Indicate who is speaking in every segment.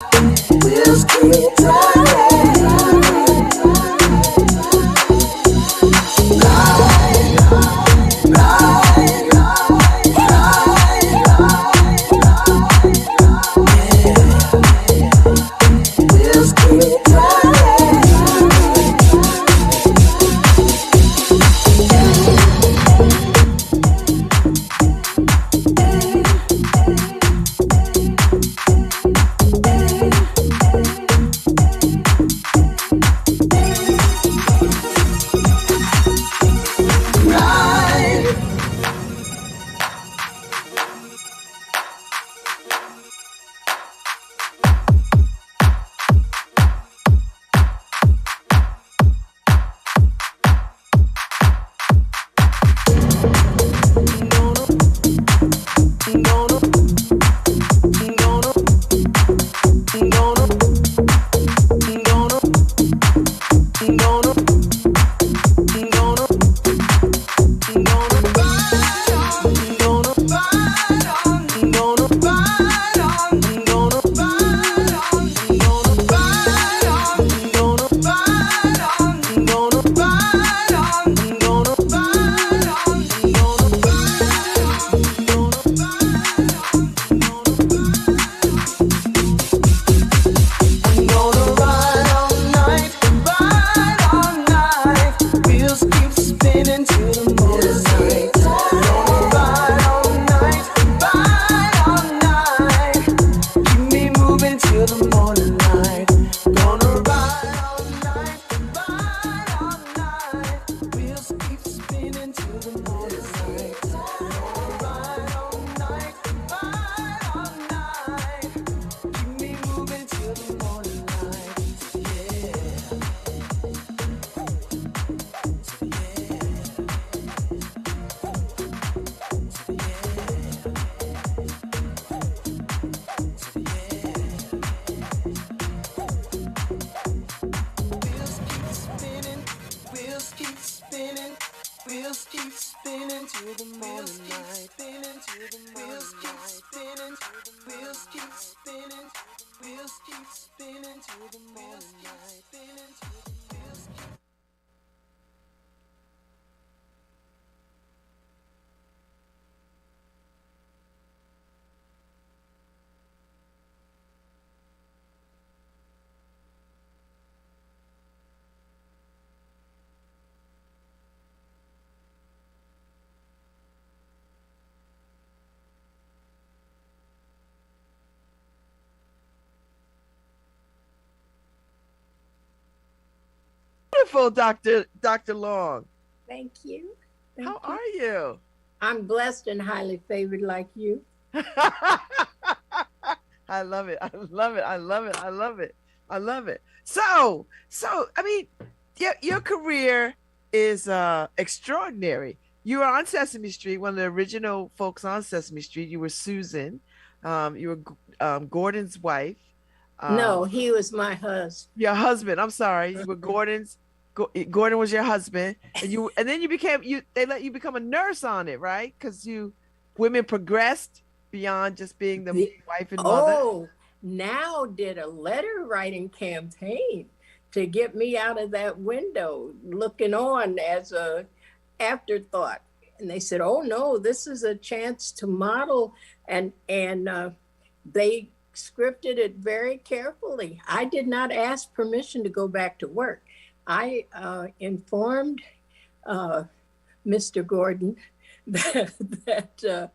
Speaker 1: Wheels keep turning. Wheels keep turning.
Speaker 2: Beautiful, Dr. Long.
Speaker 3: Thank you. Thank
Speaker 2: How
Speaker 3: you.
Speaker 2: are you?
Speaker 3: I'm blessed and highly favored like you.
Speaker 2: I love it. I love it. I love it. I love it. I love it. So I mean, your career is extraordinary. You were on Sesame Street, one of the original folks on Sesame Street. You were Susan. You were Gordon's wife.
Speaker 3: No, he was my husband.
Speaker 2: Your husband. I'm sorry. You were Gordon was your husband, and then you became you. They let you become a nurse on it, right? Because women progressed beyond just being the wife and mother.
Speaker 3: Oh, now did a letter writing campaign to get me out of that window, looking on as a afterthought. And they said, "Oh no, this is a chance to model," and they scripted it very carefully. I did not ask permission to go back to work. I informed Mr. Gordon that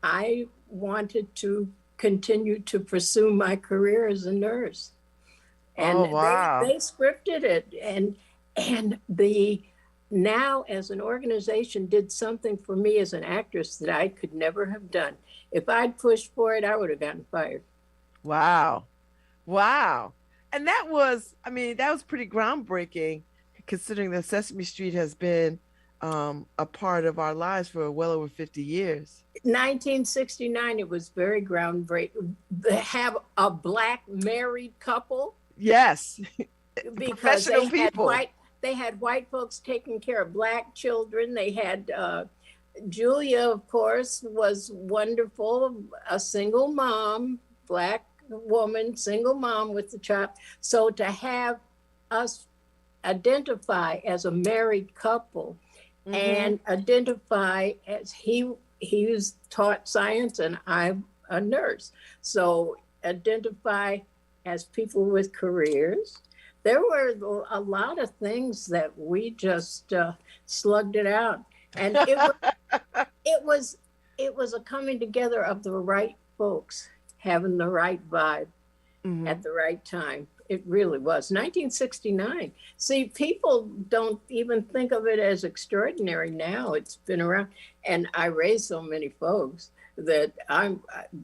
Speaker 3: I wanted to continue to pursue my career as a nurse. And they scripted it, and the now as an organization did something for me as an actress that I could never have done. If I'd pushed for it, I would have gotten fired.
Speaker 2: Wow. And that was pretty groundbreaking, considering that Sesame Street has been a part of our lives for well over 50 years.
Speaker 3: 1969, it was very groundbreaking. They have a Black married couple.
Speaker 2: Yes.
Speaker 3: Because they had white folks taking care of Black children. They had Julia, of course, was wonderful, a single mom, Black woman, single mom with the child. So to have us identify as a married couple and identify as he was taught science and I'm a nurse. So identify as people with careers. There were a lot of things that we just slugged it out. And it was a coming together of the right folks having the right vibe at the right time. It really was. 1969. See, people don't even think of it as extraordinary now. It's been around. And I raised so many folks that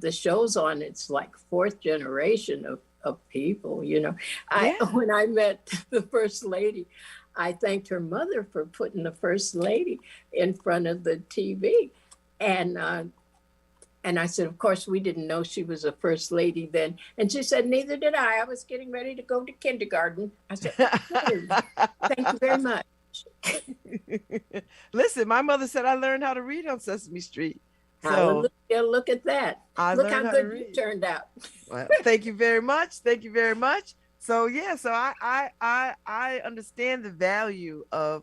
Speaker 3: the show's on, it's like fourth generation of people, you know. When I met the first lady, I thanked her mother for putting the first lady in front of the TV. And I said, of course, we didn't know she was a first lady then. And she said, neither did I. I was getting ready to go to kindergarten. I said, thank you very much.
Speaker 2: Listen, my mother said I learned how to read on Sesame Street. So
Speaker 3: look at that. Look how good you turned out.
Speaker 2: Well, thank you very much. Thank you very much. So yeah, so I understand the value of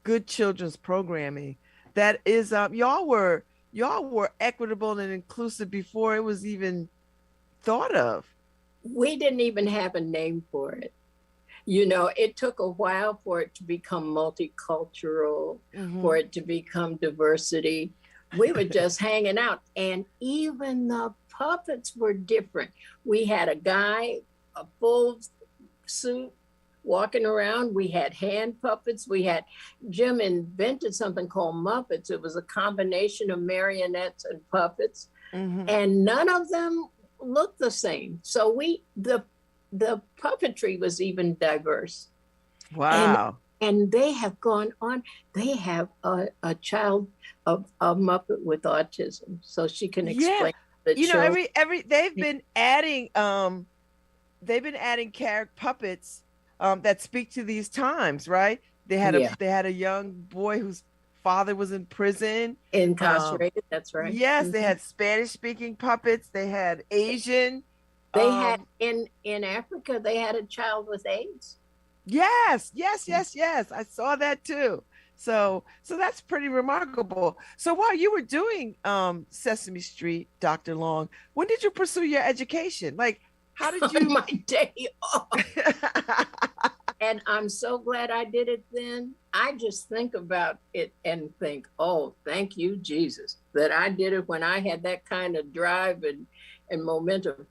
Speaker 2: good children's programming. That is, y'all were equitable and inclusive before it was even thought of.
Speaker 3: We didn't even have a name for it. You know, it took a while for it to become multicultural, for it to become diversity. We were just hanging out, and even the puppets were different. We had a guy, a full suit, walking around. We had hand puppets. Jim invented something called Muppets. It was a combination of marionettes and puppets, and none of them looked the same. So the puppetry was even diverse.
Speaker 2: Wow.
Speaker 3: And they have gone on. They have a child of a Muppet with autism, so she can explain the
Speaker 2: you
Speaker 3: show.
Speaker 2: know, they've been adding character puppets that speak to these times, right? They had a young boy whose father was in prison,
Speaker 3: Incarcerated. That's right.
Speaker 2: Yes, they had Spanish speaking puppets. They had Asian.
Speaker 3: They had in Africa. They had a child with AIDS.
Speaker 2: Yes. I saw that too. So that's pretty remarkable. So while you were doing Sesame Street, Dr. Long, when did you pursue your education? Like, how did you?
Speaker 3: My day off. And I'm so glad I did it then. I just think about it and think, oh, thank you, Jesus, that I did it when I had that kind of drive and momentum.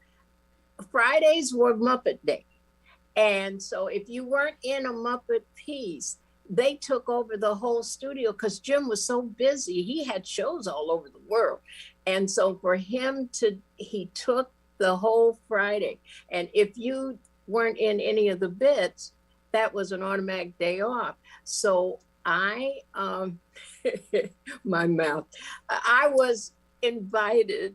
Speaker 3: Fridays were Muppet Day. And so if you weren't in a Muppet piece, they took over the whole studio because Jim was so busy. He had shows all over the world. And so for him he took the whole Friday. And if you weren't in any of the bits, that was an automatic day off. So I was invited.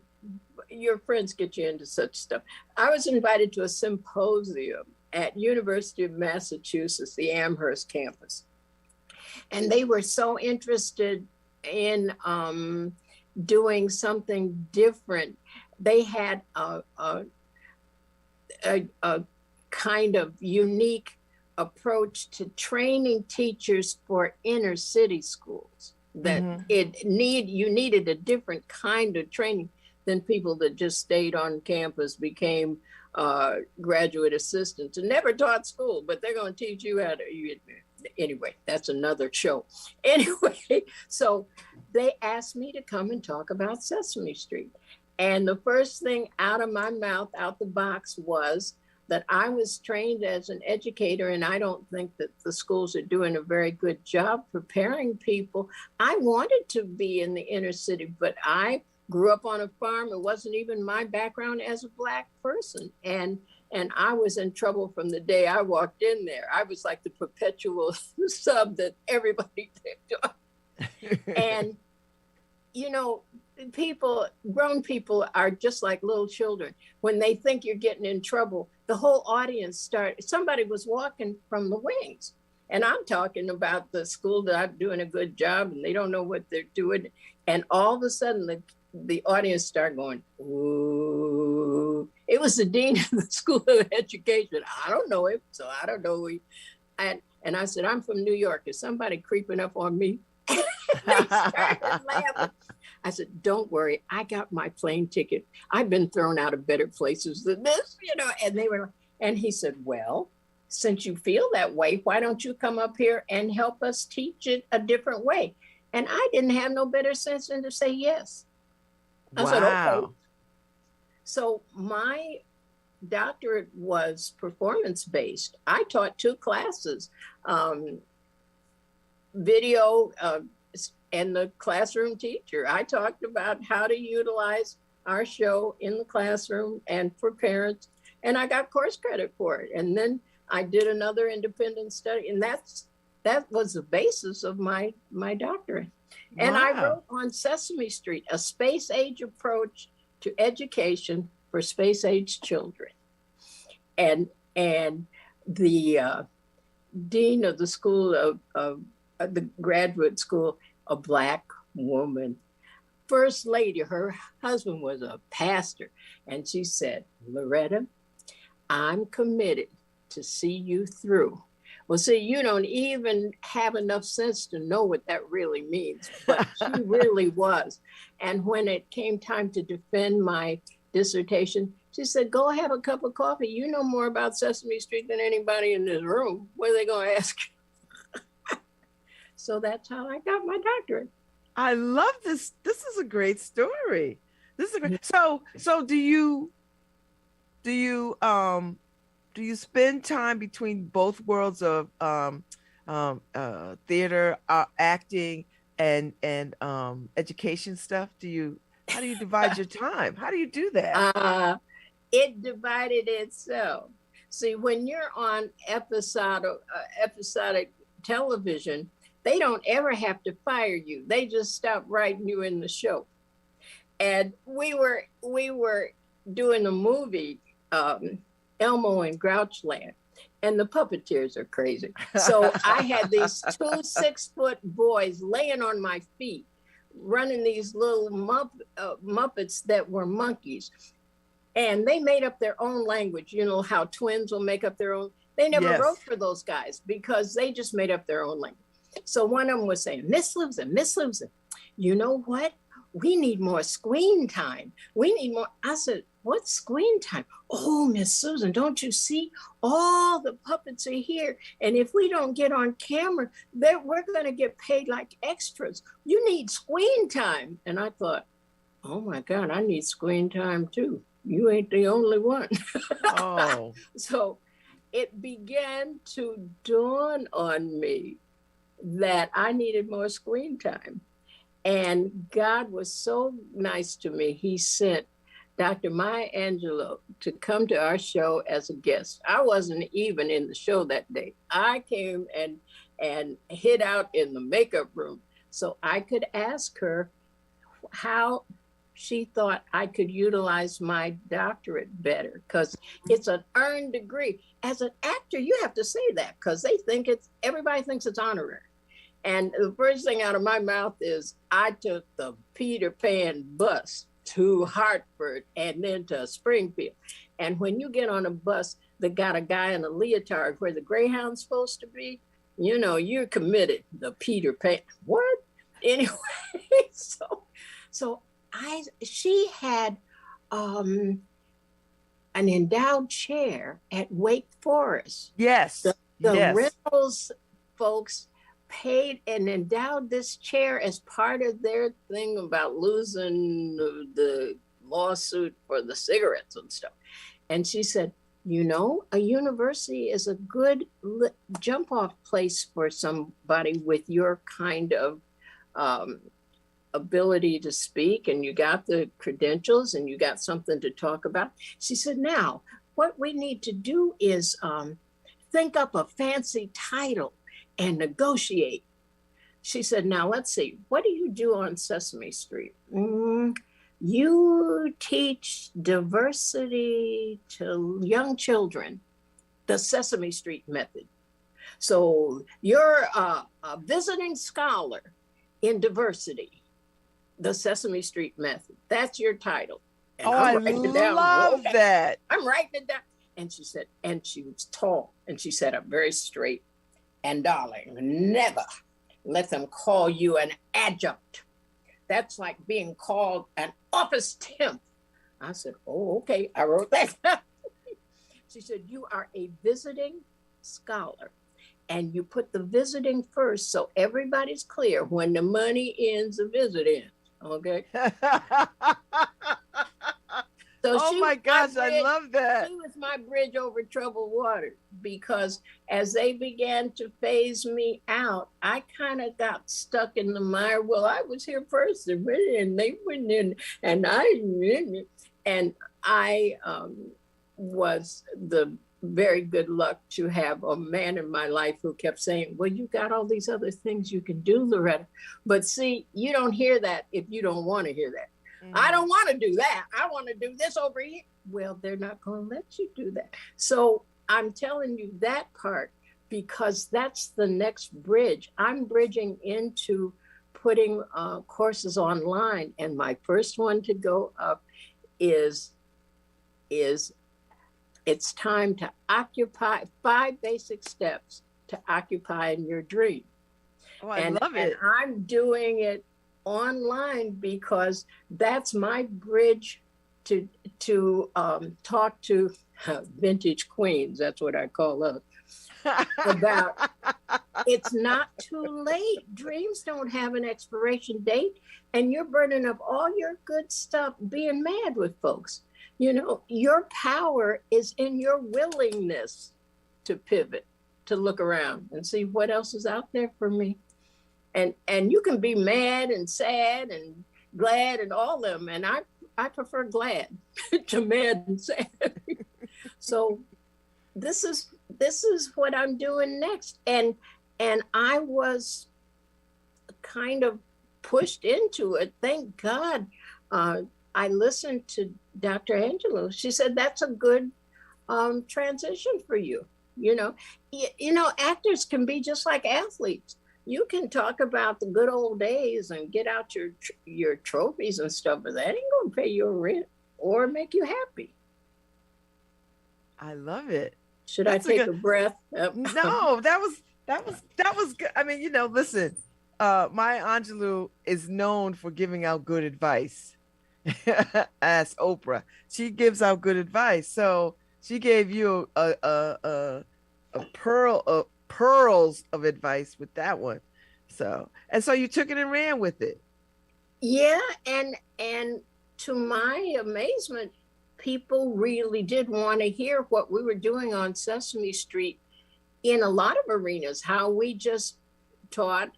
Speaker 3: Your friends get you into such stuff. I was invited to a symposium at University of Massachusetts, the Amherst campus. And they were so interested in doing something different. They had a kind of unique approach to training teachers for inner city schools. That you needed a different kind of training than people that just stayed on campus, became graduate assistants and never taught school, but they're going to teach you how to. Anyway, that's another show. Anyway, so they asked me to come and talk about Sesame Street. And the first thing out of my mouth, out the box, was that I was trained as an educator, and I don't think that the schools are doing a very good job preparing people. I wanted to be in the inner city, but I grew up on a farm. It wasn't even my background as a Black person. And I was in trouble from the day I walked in there. I was like the perpetual sub that everybody picked on. And, you know, grown people are just like little children. When they think you're getting in trouble, the whole audience somebody was walking from the wings. And I'm talking about the school that I'm doing a good job and they don't know what they're doing. And all of a sudden the audience started going, ooh. it was the dean of the School of Education. I don't know him, so I don't know. And I said, I'm from New York. Is somebody creeping up on me? They started laughing. I said, don't worry. I got my plane ticket. I've been thrown out of better places than this, and they were, and he said, well, since you feel that way, why don't you come up here and help us teach it a different way? And I didn't have no better sense than to say yes. I said, okay. So my doctorate was performance-based. I taught 2 classes, video and the classroom teacher. I talked about how to utilize our show in the classroom and for parents, and I got course credit for it. And then I did another independent study, and that was the basis of my doctorate. And I wrote on Sesame Street, a space-age approach to education for space-age children. And the dean of the school of the graduate school, a Black woman, first lady, her husband was a pastor, and she said, Loretta, I'm committed to see you through. Well, see, you don't even have enough sense to know what that really means, but she really was. And when it came time to defend my dissertation, she said, go have a cup of coffee. You know more about Sesame Street than anybody in this room. What are they going to ask you? So that's how I got my doctorate.
Speaker 2: I love this. This is a great story. This is a great. So do you spend time between both worlds of theater, acting, and education stuff? How do you divide your time? How do you do that?
Speaker 3: It divided itself. See, when you're on episodic television, they don't ever have to fire you. They just stop writing you in the show. And we were doing a movie, Elmo and Grouchland, and the puppeteers are crazy. So I had these 2 6-foot boys laying on my feet, running these little Muppets that were monkeys. And they made up their own language. You know how twins will make up their own. They never wrote for those guys because they just made up their own language. So one of them was saying, Miss Susan, you know what? We need more screen time. We need more. I said, what screen time? Oh, Miss Susan, don't you see? All the puppets are here. And if we don't get on camera, we're going to get paid like extras. You need screen time. And I thought, oh my God, I need screen time too. You ain't the only one.
Speaker 2: Oh.
Speaker 3: So it began to dawn on me that I needed more screen time. And God was so nice to me. He sent Dr. Maya Angelou to come to our show as a guest. I wasn't even in the show that day. I came and hid out in the makeup room so I could ask her how she thought I could utilize my doctorate better, because it's an earned degree. As an actor, you have to say that because everybody thinks it's honorary. And the first thing out of my mouth is, I took the Peter Pan bus to Hartford and then to Springfield. And when you get on a bus that got a guy in a leotard where the Greyhound's supposed to be, you know, you're committed. The Peter Pan, what? Anyway, so she had an endowed chair at Wake Forest.
Speaker 2: Yes.
Speaker 3: The Reynolds folks paid and endowed this chair as part of their thing about losing the lawsuit for the cigarettes and stuff. And she said, you know, a university is a good jump off place for somebody with your kind of ability to speak, and you got the credentials and you got something to talk about. She said, now what we need to do is think up a fancy title and negotiate. She said, now let's see, what do you do on Sesame Street? You teach diversity to young children, the Sesame Street method. So you're a visiting scholar in diversity, the Sesame Street method. That's your title. And
Speaker 2: Oh,
Speaker 3: I'm
Speaker 2: I
Speaker 3: writing it down.
Speaker 2: love
Speaker 3: Okay,
Speaker 2: that.
Speaker 3: I'm writing it down. And she said, and she was tall, and she sat up very straight. And darling, never let them call you an adjunct. That's like being called an office temp. I said, oh, okay. I wrote that. She said, you are a visiting scholar. And you put the visiting first so everybody's clear when the money ends, the visit ends. Okay. So
Speaker 2: Oh my gosh, I love that.
Speaker 3: She was my bridge over troubled water, because as they began to phase me out, I kind of got stuck in the mire. Well, I was here first, and they went in, and I was the very good luck to have a man in my life who kept saying, well, you got all these other things you can do, Loretta. But see, you don't hear that if you don't want to hear that. I don't want to do that. I want to do this over here. Well, they're not going to let you do that. So I'm telling you that part because that's the next bridge. I'm bridging into putting courses online. And my first one to go up is it's time to occupy 5 basic steps to occupying your dream.
Speaker 2: Oh, I love it.
Speaker 3: And I'm doing it online because that's my bridge to talk to vintage queens. That's what I call us. About it's not too late. Dreams don't have an expiration date, and you're burning up all your good stuff being mad with folks. You know, your power is in your willingness to pivot, to look around and see what else is out there for me. And you can be mad and sad and glad and all of them. And I prefer glad to mad and sad. So this is what I'm doing next. And I was kind of pushed into it. Thank God. I listened to Dr. Angelo. She said, that's a good transition for you. You know, actors can be just like athletes. You can talk about the good old days and get out your trophies and stuff, but that ain't gonna pay your rent or make you happy.
Speaker 2: I love it.
Speaker 3: Should I take a breath?
Speaker 2: No, that was good. I mean, you know, listen, Maya Angelou is known for giving out good advice. As Oprah, she gives out good advice. So she gave you a pearl of pearls of advice with that one. So you took it and ran with it.
Speaker 3: Yeah, and to my amazement, people really did want to hear what we were doing on Sesame Street in a lot of arenas, how we just taught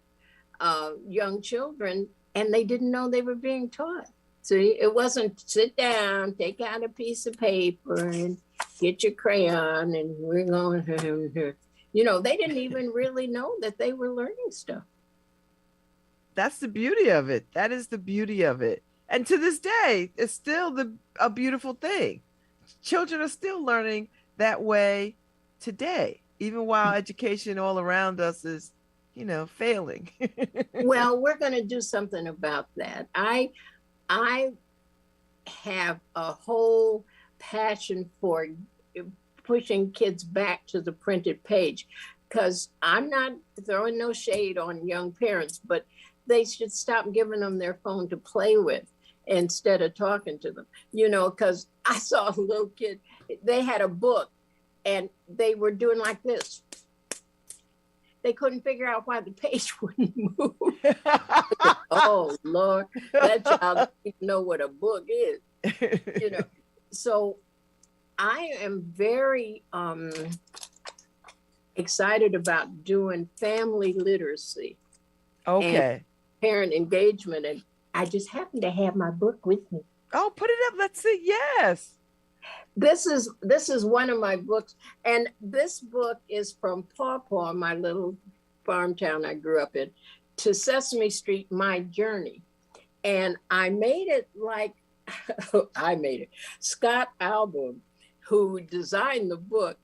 Speaker 3: young children and they didn't know they were being taught. See, it wasn't sit down, take out a piece of paper and get your crayon and we're going to, you know, they didn't even really know that they were learning stuff.
Speaker 2: That's the beauty of it. That is the beauty of it. And to this day, it's still a beautiful thing. Children are still learning that way today, even while education all around us is, you know, failing.
Speaker 3: Well, we're going to do something about that. I have a whole passion for pushing kids back to the printed page, because I'm not throwing no shade on young parents, but they should stop giving them their phone to play with instead of talking to them, you know, because I saw a little kid, they had a book and they were doing like this. They couldn't figure out why the page wouldn't move. Oh, Lord, that child doesn't even know what a book is, you know. So I am very excited about doing family literacy.
Speaker 2: Okay.
Speaker 3: And parent engagement. And I just happen to have my book with me.
Speaker 2: Oh, put it up. Let's see. Yes.
Speaker 3: This is one of my books. And this book is from Paw Paw, my little farm town I grew up in, to Sesame Street, My Journey. And I made it like, Scott Album, who designed the book,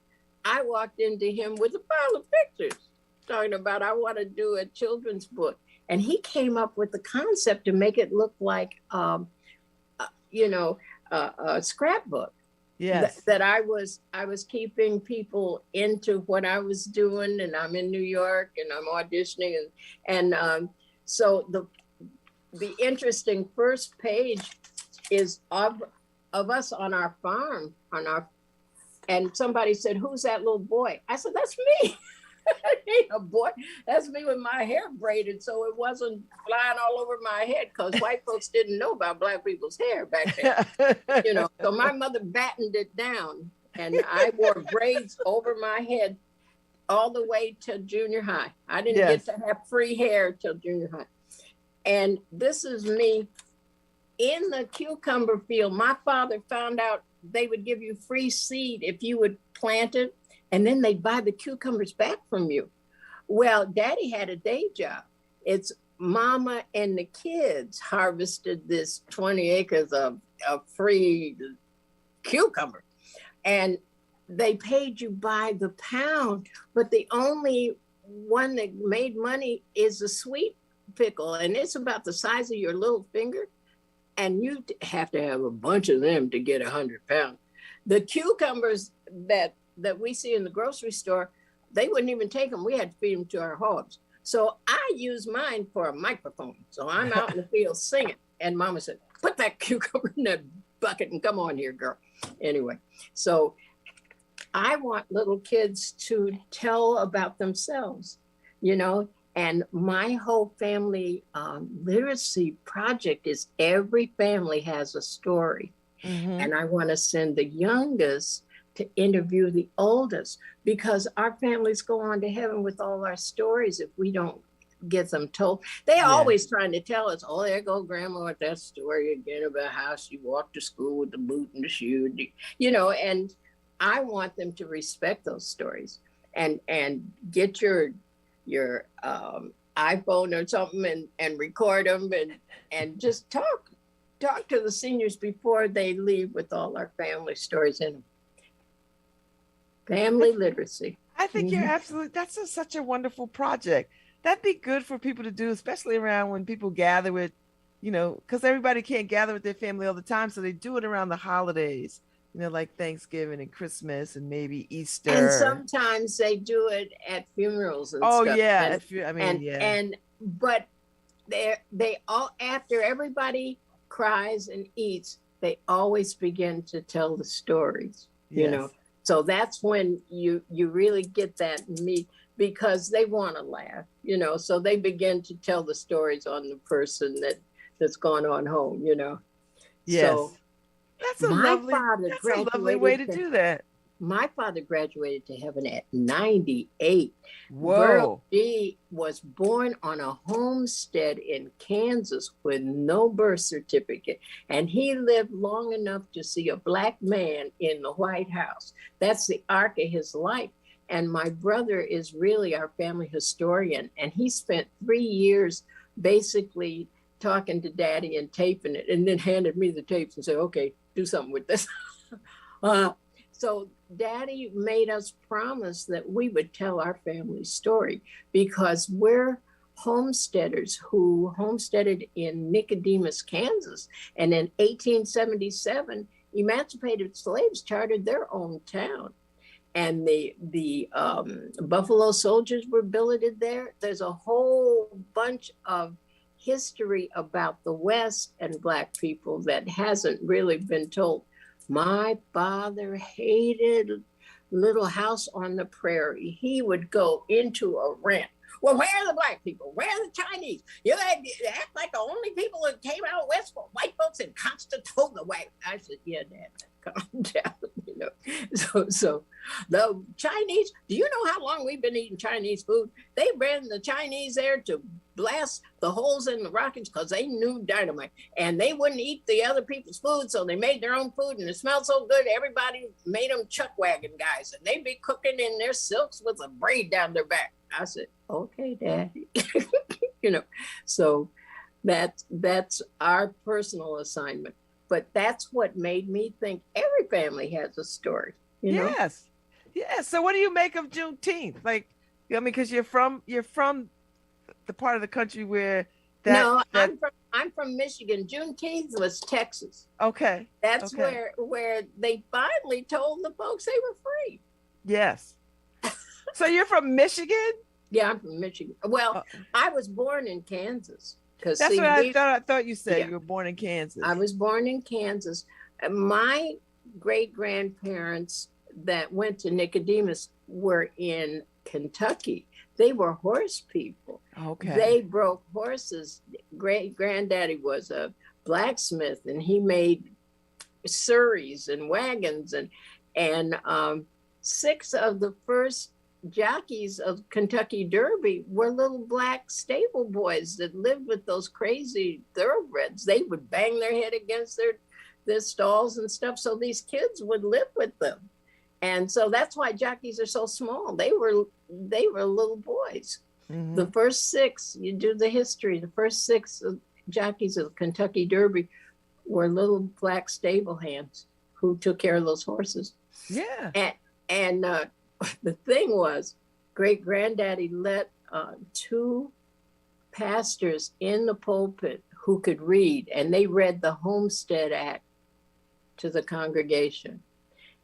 Speaker 3: I walked into him with a pile of pictures talking about, I want to do a children's book. And he came up with the concept to make it look like, you know, a scrapbook.
Speaker 2: Yes.
Speaker 3: That I was keeping people into what I was doing, and I'm in New York and I'm auditioning, and so the interesting first page is of us on our farm and somebody said, "Who's that little boy?" I said, "That's me." Ain't a boy. That's me with my hair braided so it wasn't flying all over my head, because white folks didn't know about black people's hair back then. So my mother battened it down, and I wore braids over my head all the way to junior high. I didn't get to have free hair till junior high. And this is me in the cucumber field. My father found out they would give you free seed if you would plant it, and then they'd buy the cucumbers back from you. Well, Daddy had a day job. It's Mama and the kids harvested this 20 acres of free cucumber. And they paid you by the pound, but the only one that made money is the sweet pickle. And it's about the size of your little finger. And you have to have a bunch of them to get 100 pounds. The cucumbers that we see in the grocery store, they wouldn't even take them. We had to feed them to our hogs. So I use mine for a microphone. So I'm out in the field singing. And Mama said, "Put that cucumber in that bucket and come on here, girl." Anyway, so I want little kids to tell about themselves, and my whole family literacy project is every family has a story. Mm-hmm. And I want to send the youngest to interview the oldest, because our families go on to heaven with all our stories if we don't get them told. They're always trying to tell us, "Oh, there go Grandma with that story again about how she walked to school with the boot and the shoe," and I want them to respect those stories and get your iPhone or something and record them and just talk to the seniors before they leave with all our family stories in them. Family literacy.
Speaker 2: I think you're absolutely, that's such a wonderful project. That'd be good for people to do, especially around when people gather with, because everybody can't gather with their family all the time. So they do it around the holidays, like Thanksgiving and Christmas and maybe Easter.
Speaker 3: And sometimes they do it at funerals and stuff.
Speaker 2: Yeah.
Speaker 3: But they all, after everybody cries and eats, they always begin to tell the stories, So that's when you really get that meat, because they want to laugh, so they begin to tell the stories on the person that's gone on home,
Speaker 2: Yes.
Speaker 3: So
Speaker 2: that's a lovely way to do that.
Speaker 3: My father graduated to heaven at 98.
Speaker 2: Whoa.
Speaker 3: He was born on a homestead in Kansas with no birth certificate. And he lived long enough to see a black man in the White House. That's the arc of his life. And my brother is really our family historian. And he spent 3 years basically talking to Daddy and taping it, and then handed me the tapes and said, "Okay, do something with this." So Daddy made us promise that we would tell our family story, because we're homesteaders who homesteaded in Nicodemus, Kansas. And in 1877, emancipated slaves chartered their own town. And the Buffalo Soldiers were billeted there. There's a whole bunch of history about the West and Black people that hasn't really been told. My father hated Little House on the Prairie. He would go into a rant. "Well, where are the Black people? Where are the Chinese? You act like the only people that came out west were white folks in Constantinople." I said, "Yeah, Dad, calm down." So the Chinese, do you know how long we've been eating Chinese food? They ran the Chinese there to blast the holes in the rockets because they knew dynamite, and they wouldn't eat the other people's food, so they made their own food, and it smelled so good everybody made them chuck wagon guys, and they'd be cooking in their silks with a braid down their back. I said, "Okay, Daddy." So that's our personal assignment. But that's what made me think every family has a story.
Speaker 2: Yes. So what do you make of Juneteenth? Because you're from the part of the country where
Speaker 3: I'm from I'm from Michigan. Juneteenth was Texas.
Speaker 2: Okay.
Speaker 3: That's
Speaker 2: Okay.
Speaker 3: where they finally told the folks they were free.
Speaker 2: Yes. So you're from Michigan?
Speaker 3: Yeah, I'm from Michigan. Well,
Speaker 2: Uh,
Speaker 3: I was born in Kansas because
Speaker 2: that's
Speaker 3: see,
Speaker 2: what I thought. I thought you said
Speaker 3: yeah,
Speaker 2: you were born in Kansas.
Speaker 3: I was born in Kansas. My great grandparents that went to Nicodemus were in Kentucky. They were horse people.
Speaker 2: Okay.
Speaker 3: They broke horses. Great granddaddy was a blacksmith, and he made surreys and wagons, and 6 of the first jockeys of Kentucky Derby were little black stable boys that lived with those crazy thoroughbreds. They would bang their head against their stalls and stuff, so these kids would live with them. And so that's why jockeys are so small. They were little boys.
Speaker 2: Mhm.
Speaker 3: The first 6, you do the history, the first 6 jockeys of Kentucky Derby were little black stable hands who took care of those horses.
Speaker 2: Yeah.
Speaker 3: And the thing was, great granddaddy let 2 pastors in the pulpit who could read, and they read the Homestead Act to the congregation.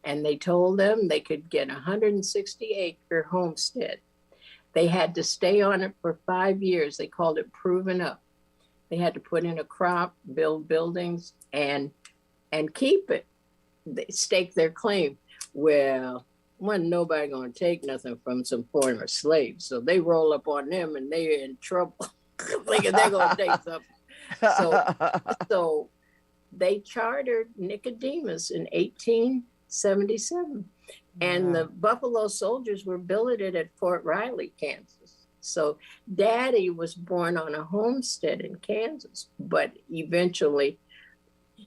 Speaker 3: And they told them they could get a 160-acre homestead. They had to stay on it for 5 years. They called it proving up. They had to put in a crop, build buildings, and keep it. They stake their claim. Well, wasn't nobody gonna take nothing from some former slaves. So they roll up on them and they're in trouble, thinking they're gonna take something. So they chartered Nicodemus in 1877. And the Buffalo Soldiers were billeted at Fort Riley, Kansas. So Daddy was born on a homestead in Kansas, but eventually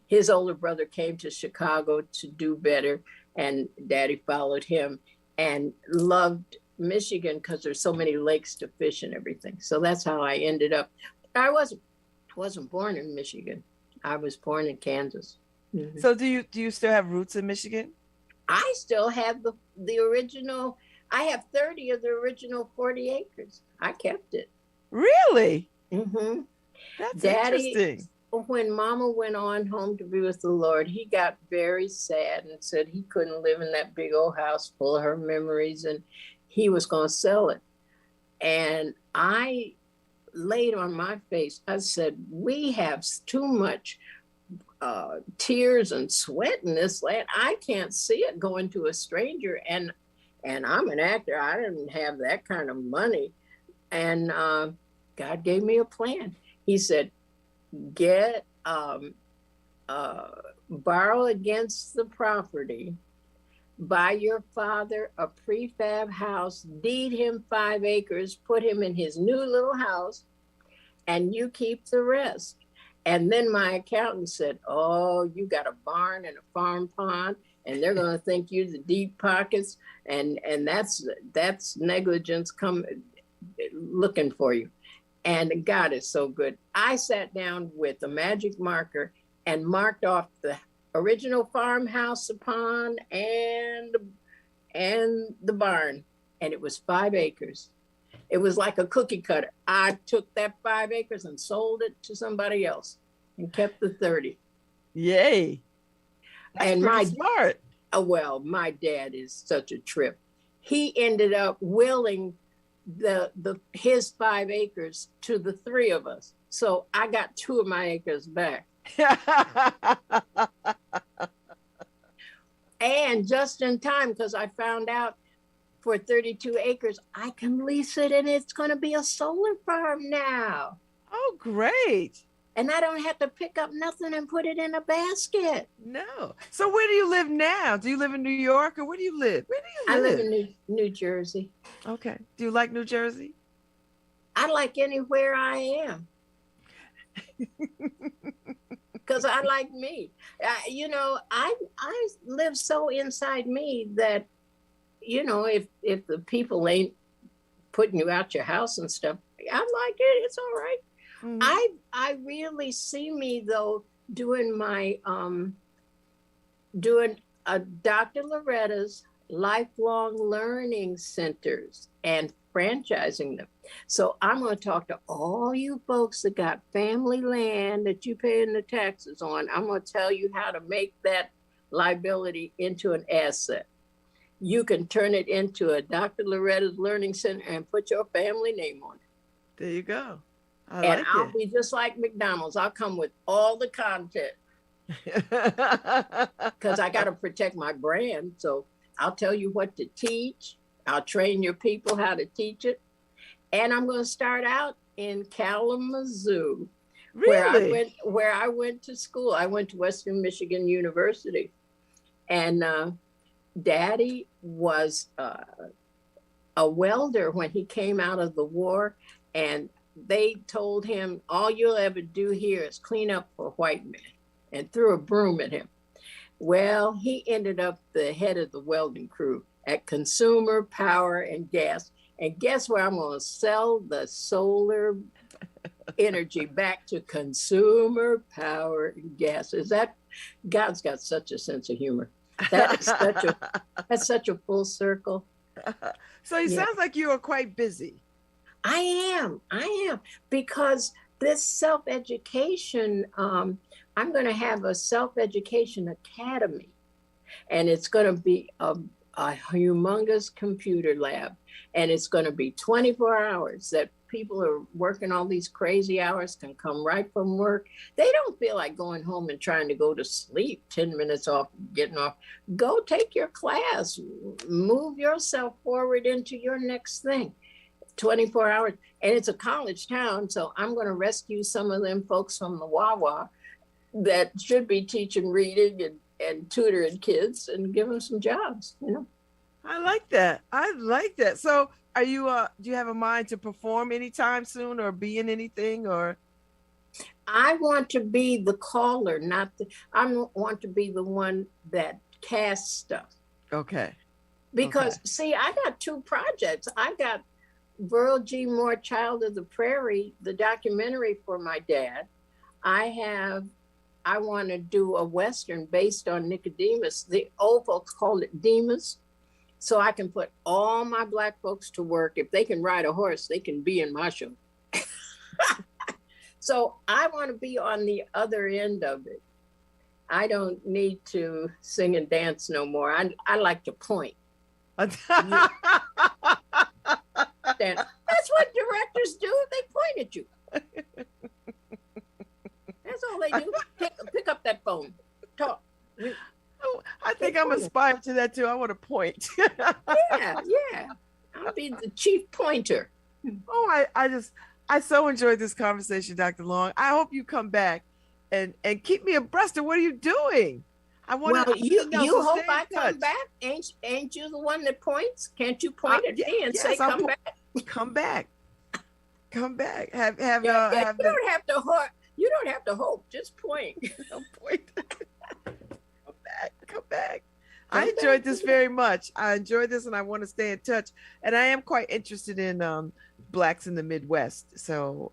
Speaker 3: his older brother came to Chicago to do better, and Daddy followed him and loved Michigan because there's so many lakes to fish and everything. So that's how I ended up. I wasn't born in Michigan. I was born in Kansas. Mm-hmm.
Speaker 2: So do you still have roots in Michigan? I
Speaker 3: still have the original. I have 30 of the original 40 acres. I kept it.
Speaker 2: Really?
Speaker 3: Mm-hmm.
Speaker 2: That's
Speaker 3: Daddy,
Speaker 2: interesting.
Speaker 3: When Mama went on home to be with the Lord, he got very sad and said he couldn't live in that big old house full of her memories, and he was going to sell it. And I laid on my face. I said, we have too much tears and sweat in this land. I can't see it going to a stranger, and I'm an actor. I didn't have that kind of money. And God gave me a plan. He said, get borrow against the property, buy your father a prefab house, deed him 5 acres, put him in his new little house, and you keep the rest. And then my accountant said, oh, you got a barn and a farm pond, and they're going to think you the deep pockets, and that's negligence come looking for you. And God is so good. I sat down with a magic marker and marked off the original farmhouse, the pond, and the barn, and it was 5 acres. It was like a cookie cutter. I took that 5 acres and sold it to somebody else and kept the 30.
Speaker 2: Yay. That's
Speaker 3: and
Speaker 2: pretty smart.
Speaker 3: Well, my dad is such a trip. He ended up willing his 5 acres to the 3 of us. So I got 2 of my acres back. And just in time, because I found out for 32 acres, I can lease it, and it's going to be a solar farm now.
Speaker 2: Oh, great.
Speaker 3: And I don't have to pick up nothing and put it in a basket.
Speaker 2: No. So where do you live now? Do you live in New York, or where do you live? Where do you live?
Speaker 3: I live in New Jersey.
Speaker 2: Okay. Do you like New Jersey?
Speaker 3: I like anywhere I am. Because I like me. I live so inside me that, if the people ain't putting you out your house and stuff, I like it. It's all right. Mm-hmm. I really see me though doing my Dr. Loretta's lifelong learning centers and franchising them. So I'm going to talk to all you folks that got family land that you paying the taxes on. I'm going to tell you how to make that liability into an asset. You can turn it into a Dr. Loretta's Learning Center and put your family name on it.
Speaker 2: There you go.
Speaker 3: And I'll be just like McDonald's. I'll come with all the content because I got to protect my brand. So I'll tell you what to teach. I'll train your people how to teach it. And I'm going to start out in Kalamazoo,
Speaker 2: Really?
Speaker 3: where I went to school. I went to Western Michigan University. And Daddy was a welder when he came out of the war. And they told him, all you'll ever do here is clean up for white men, and threw a broom at him. Well, he ended up the head of the welding crew at Consumer Power and Gas. And guess where I'm going to sell the solar energy back to Consumer Power and Gas? Is that God's got such a sense of humor? That's such a full circle.
Speaker 2: So it sounds like you are quite busy.
Speaker 3: I am, because this self-education, I'm going to have a self-education academy, and it's going to be a humongous computer lab, and it's going to be 24 hours that people are working all these crazy hours can come right from work. They don't feel like going home and trying to go to sleep 10 minutes off, getting off. Go take your class, move yourself forward into your next thing. 24 hours, and it's a college town, so I'm going to rescue some of them folks from the Wawa that should be teaching reading and tutoring kids and give them some jobs, you know.
Speaker 2: I like that. So are you do you have a mind to perform anytime soon or be in anything? Or
Speaker 3: I want to be the caller, I want to be the one that casts stuff.
Speaker 2: Okay.
Speaker 3: Because see, I got two projects. I got Burl G. Moore, Child of the Prairie, the documentary for my dad. I want to do a Western based on Nicodemus. The old folks called it Demas. So I can put all my Black folks to work. If they can ride a horse, they can be in my show. So I want to be on the other end of it. I don't need to sing and dance no more. I like to point. That's what directors do. They point at you. That's all they do. Pick up that phone. Talk.
Speaker 2: I think I'm inspired to that too. I want to point.
Speaker 3: Yeah. I'll be the chief pointer.
Speaker 2: Oh, I so enjoyed this conversation, Dr. Long. I hope you come back and keep me abreast of what are you doing.
Speaker 3: You hope I come back? Ain't you the one that points? Can't you point at me and say come back?
Speaker 2: Come back. Come back.
Speaker 3: You don't have to hope. Just point.
Speaker 2: Point. Come back. I enjoyed this very much. I enjoyed this, and I want to stay in touch. And I am quite interested in Blacks in the Midwest. So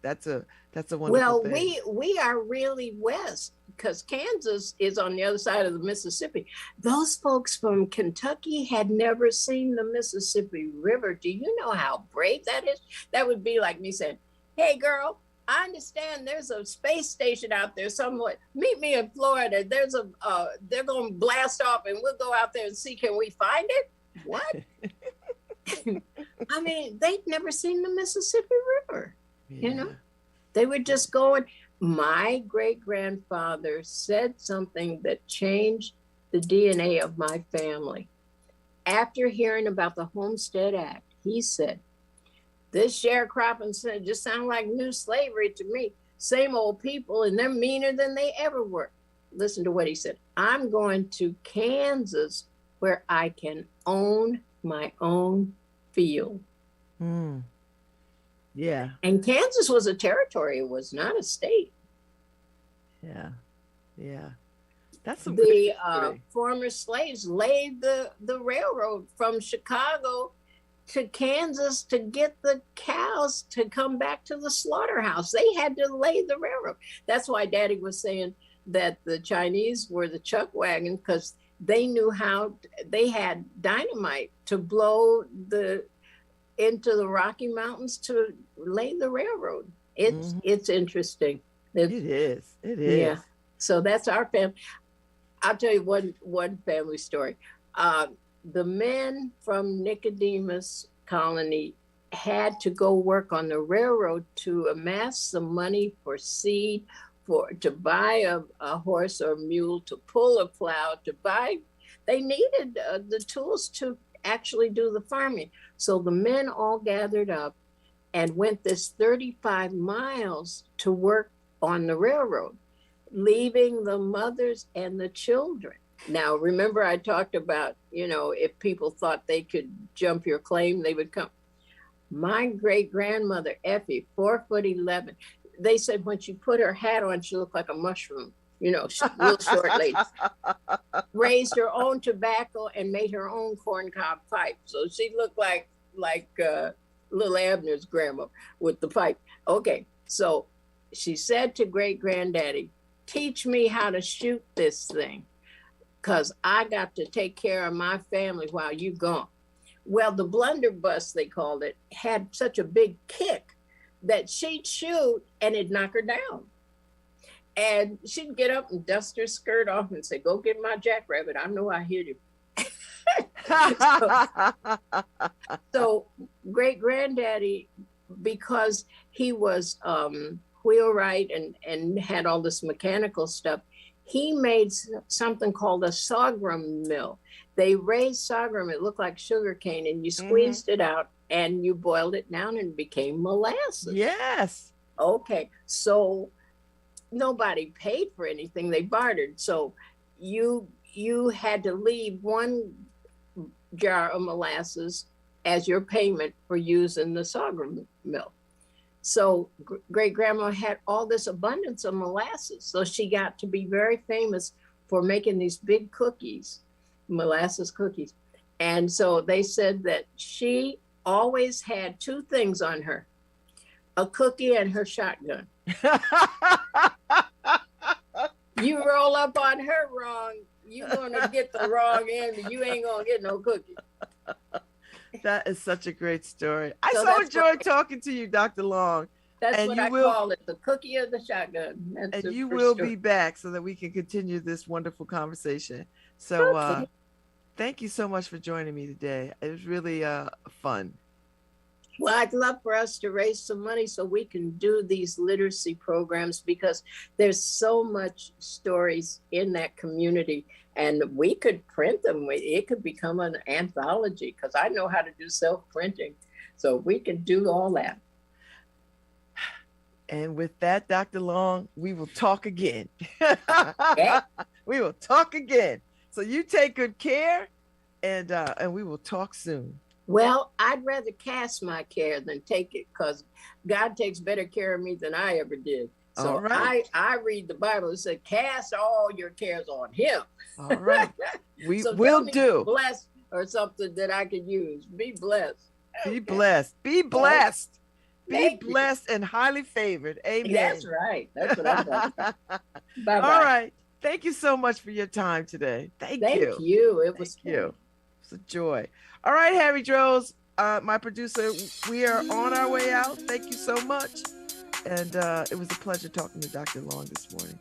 Speaker 2: that's a wonderful thing.
Speaker 3: We are really west, because Kansas is on the other side of the Mississippi. Those folks from Kentucky had never seen the Mississippi River. Do you know how brave that is? That would be like me saying, hey, girl, I understand there's a space station out there somewhere. Meet me in Florida. They're going to blast off, and we'll go out there and see, can we find it? What? I mean, they'd never seen the Mississippi River, you know? They were just going. My great-grandfather said something that changed the DNA of my family. After hearing about the Homestead Act, he said, this sharecropping just sounds like new slavery to me. Same old people, and they're meaner than they ever were. Listen to what he said. I'm going to Kansas where I can own my own field.
Speaker 2: Yeah.
Speaker 3: And Kansas was a territory. It was not a state.
Speaker 2: Yeah. That's some
Speaker 3: the former slaves laid the railroad from Chicago to Kansas to get the cows to come back to the slaughterhouse. They had to lay the railroad. That's why Daddy was saying that the Chinese were the chuck wagon, because they knew how. They had dynamite to blow the into the Rocky Mountains to lay the railroad. It's interesting.
Speaker 2: It is. It is.
Speaker 3: Yeah. So that's our family. I'll tell you one family story. The men from Nicodemus Colony had to go work on the railroad to amass some money for seed, to buy a horse or mule, to pull a plow, they needed the tools to actually do the farming. So the men all gathered up and went this 35 miles to work on the railroad, leaving the mothers and the children. Now, remember I talked about, if people thought they could jump your claim, they would come. My great-grandmother, Effie, 4'11", they said when she put her hat on, she looked like a mushroom, real short lady. Raised her own tobacco and made her own corncob pipe. So she looked like little Abner's grandma with the pipe. Okay, so she said to great-granddaddy, teach me how to shoot this thing, because I got to take care of my family while you gone. Well, the blunderbuss, they called it, had such a big kick that she'd shoot and it'd knock her down. And she'd get up and dust her skirt off and say, go get my jackrabbit. I know I hit him. So great-granddaddy, because he was wheelwright and had all this mechanical stuff, he made something called a sorghum mill. They raised sorghum, it looked like sugar cane, and you squeezed it out and you boiled it down and it became molasses.
Speaker 2: Yes.
Speaker 3: Okay, so nobody paid for anything, they bartered. So you had to leave one jar of molasses as your payment for using the sorghum mill. So great-grandma had all this abundance of molasses. So she got to be very famous for making these big cookies, molasses cookies. And so they said that she always had two things on her, a cookie and her shotgun. You roll up on her wrong, you're gonna get the wrong end, and you ain't gonna get no cookie.
Speaker 2: That is such a great story. I so enjoyed talking to you, Dr. Long.
Speaker 3: That's what I call it, the cookie or the shotgun. That's
Speaker 2: and you will be back so that we can continue this wonderful conversation. So thank you so much for joining me today. It was really fun.
Speaker 3: Well, I'd love for us to raise some money so we can do these literacy programs, because there's so much stories in that community, and we could print them. It could become an anthology, because I know how to do self-printing. So we can do all that.
Speaker 2: And with that, Dr. Long, we will talk again.
Speaker 3: Yeah.
Speaker 2: We will talk again. So you take good care, and we will talk soon.
Speaker 3: Well, I'd rather cast my care than take it, because God takes better care of me than I ever did. So I read the Bible. It said, cast all your cares on him.
Speaker 2: All right. We
Speaker 3: so
Speaker 2: will do.
Speaker 3: Blessed or something that I could use. Be blessed.
Speaker 2: Be blessed. Be blessed. Be blessed and highly favored. Amen.
Speaker 3: That's right. That's what I'm talking about. Bye-bye.
Speaker 2: All right. Thank you so much for your time today. Thank
Speaker 3: you. It was
Speaker 2: you. It's a joy. All right, Harry Droz, my producer, we are on our way out. Thank you so much. And it was a pleasure talking to Dr. Long this morning.